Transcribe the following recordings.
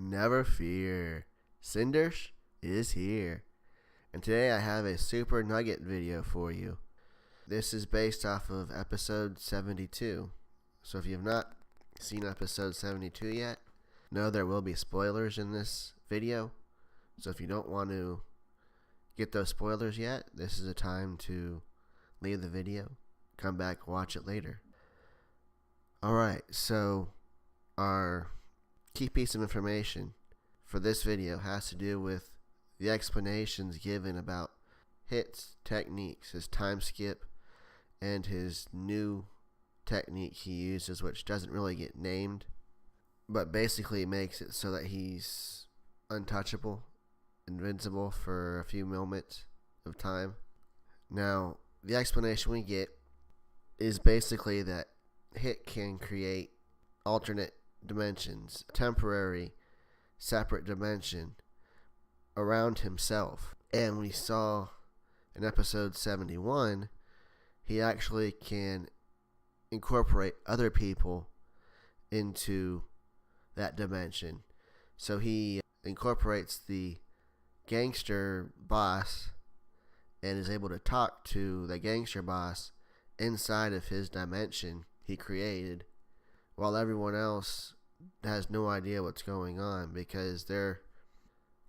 Never fear, Cindersh is here. And today I have a super nugget video for you. This is based off of episode 72. So if you have not seen episode 72 yet, know there will be spoilers in this video. So if you don't want to get those spoilers yet, this is a time to leave the video, come back, watch it later. Alright, so our key piece of information for this video has to do with the explanations given about Hit's techniques, his time skip, and his new technique he uses, which doesn't really get named, but basically makes it so that he's untouchable, invincible for a few moments of time. Now, the explanation we get is basically that Hit can create alternate dimensions, temporary separate dimension around himself. And we saw in episode 71 he actually can incorporate other people into that dimension. So he incorporates the gangster boss and is able to talk to the gangster boss inside of his dimension he created, while everyone else has no idea what's going on because they're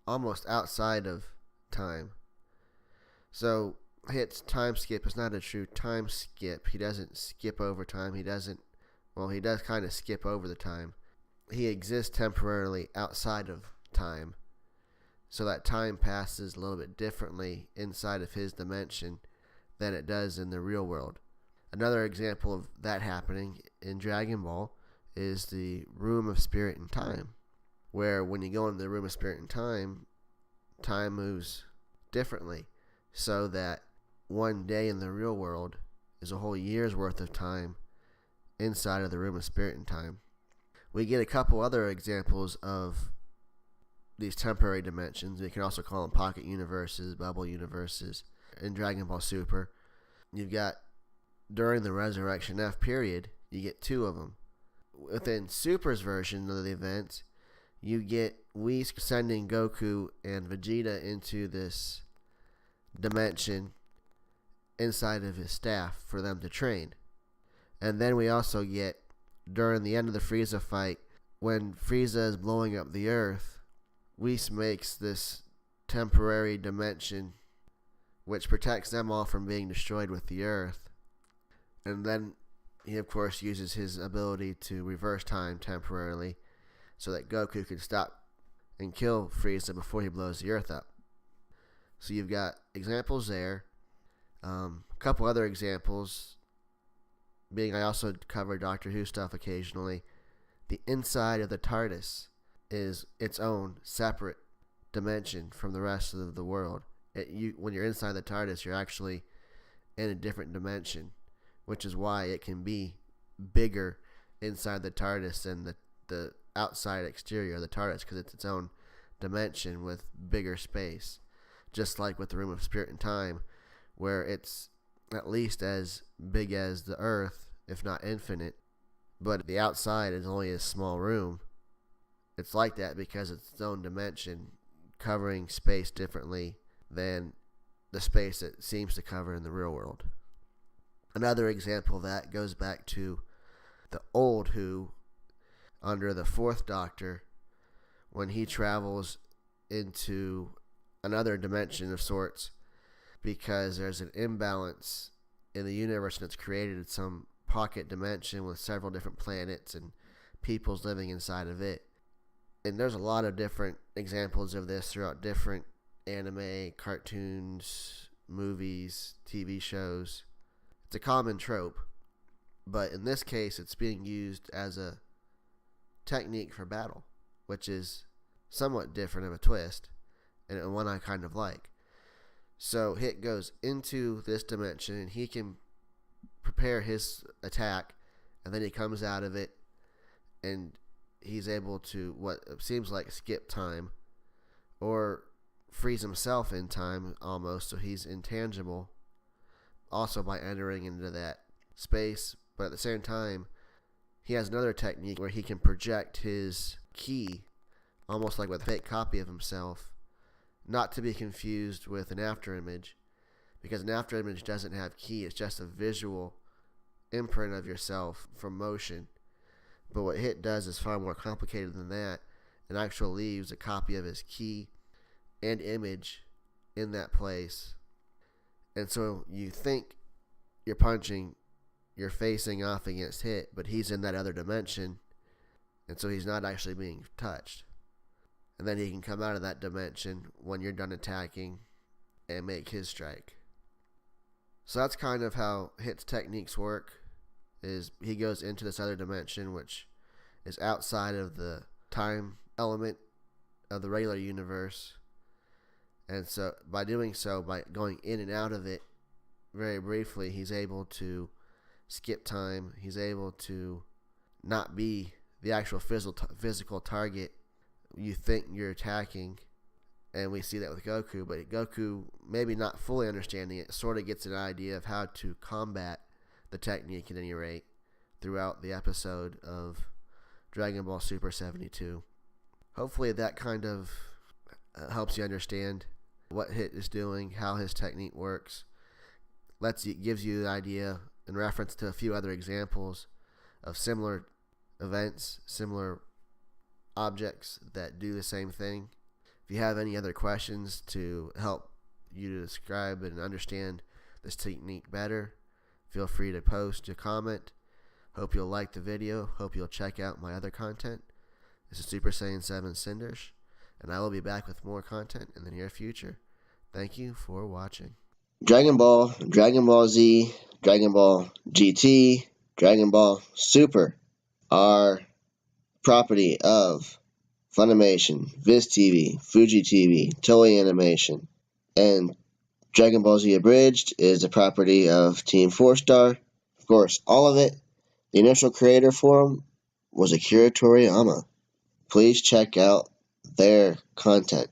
almost outside of time. So Hit's time skip is not a true time skip. He doesn't skip over time. He does kind of skip over the time. He exists temporarily outside of time, so that time passes a little bit differently inside of his dimension than it does in the real world. Another example of that happening in Dragon Ball is the Room of Spirit and Time, where when you go into the Room of Spirit and Time, time moves differently, so that one day in the real world is a whole year's worth of time inside of the Room of Spirit and Time. We get a couple other examples of these temporary dimensions. We can also call them pocket universes, bubble universes. In Dragon Ball Super, you've got, during the Resurrection F period, you get two of them. Within Super's version of the event, you get Whis sending Goku and Vegeta into this dimension inside of his staff for them to train. And then we also get, during the end of the Frieza fight, when Frieza is blowing up the Earth, Whis makes this temporary dimension which protects them all from being destroyed with the Earth. And then he, of course, uses his ability to reverse time temporarily so that Goku can stop and kill Frieza before he blows the Earth up. So you've got examples there. A couple other examples being, I also cover Doctor Who stuff occasionally. The inside of the TARDIS is its own separate dimension from the rest of the world. When you're inside the TARDIS, you're actually in a different dimension, which is why it can be bigger inside the TARDIS than the outside exterior of the TARDIS, because it's its own dimension with bigger space. Just like with the Room of Spirit and Time, where it's at least as big as the Earth, if not infinite, but the outside is only a small room. It's like that because it's its own dimension, covering space differently than the space it seems to cover in the real world. Another example of that goes back to the old Who under the Fourth Doctor, when he travels into another dimension of sorts because there's an imbalance in the universe and it's created some pocket dimension with several different planets and peoples living inside of it. And there's a lot of different examples of this throughout different anime, cartoons, movies, TV shows. It's a common trope, but in this case it's being used as a technique for battle, which is somewhat different of a twist, and one I kind of like. So Hit goes into this dimension and he can prepare his attack, and then he comes out of it and he's able to, what seems like, skip time or freeze himself in time almost, so he's intangible also by entering into that space. But at the same time, he has another technique where he can project his ki almost like with a fake copy of himself, not to be confused with an afterimage, because an afterimage doesn't have ki, it's just a visual imprint of yourself from motion. But what HIT does is far more complicated than that, and actually leaves a copy of his ki and image in that place. And so you think you're punching, you're facing off against HIT, but he's in that other dimension, and so he's not actually being touched. And then he can come out of that dimension when you're done attacking and make his strike. So that's kind of how HIT's techniques work, is he goes into this other dimension, which is outside of the time element of the regular universe. And so by doing so, by going in and out of it very briefly, he's able to skip time. He's able to not be the actual physical target you think you're attacking. And we see that with Goku, but Goku, maybe not fully understanding it, sort of gets an idea of how to combat the technique at any rate throughout the episode of Dragon Ball Super 72. Hopefully that kind of helps you understand what HIT is doing, how his technique works. Gives you an idea in reference to a few other examples of similar events, similar objects that do the same thing. If you have any other questions to help you to describe and understand this technique better, feel free to post a comment. Hope you'll like the video. Hope you'll check out my other content. This is Super Saiyan 7 Cindersh, and I will be back with more content in the near future. Thank you for watching. Dragon Ball, Dragon Ball Z, Dragon Ball GT, Dragon Ball Super are property of Funimation, Viz TV, Fuji TV, Toei Animation, and Dragon Ball Z Abridged is the property of Team 4-Star. Of course, all of it, the initial creator for them was Akira Toriyama. Please check out their content.